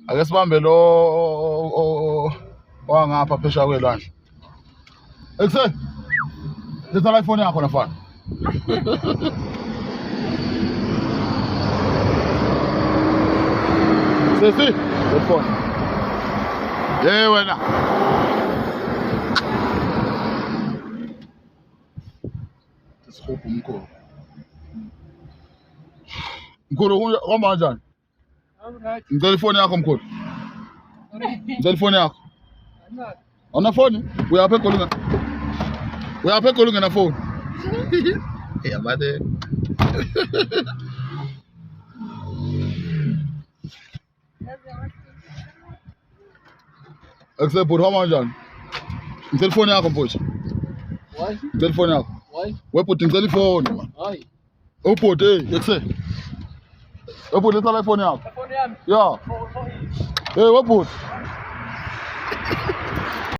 Ake sibambe lo wangapha phesha kwelwandle. Ekuse. Letha iPhone yakho nafana. Sisi, iPhone. Wena. Sikhupha umkhulu. Mkhulu kwamba kanjani? Ngicela ifoni yakho mkhulu. Ngicela ifoni yakho. Una phone? Uyapha eGoli. Uyapha eGoli ngena phone. Yeah, mate. Accept por how kanjani? Ngicela ifoni yakho mfowethu. Why? Ngicela ifoni yakho. Why? Webhuti ngicela ifoni man. Why? Ubhuti ekuse. Webhuti letha iPhone yakho. Phone yami. Yeah. For Hey, webhuti.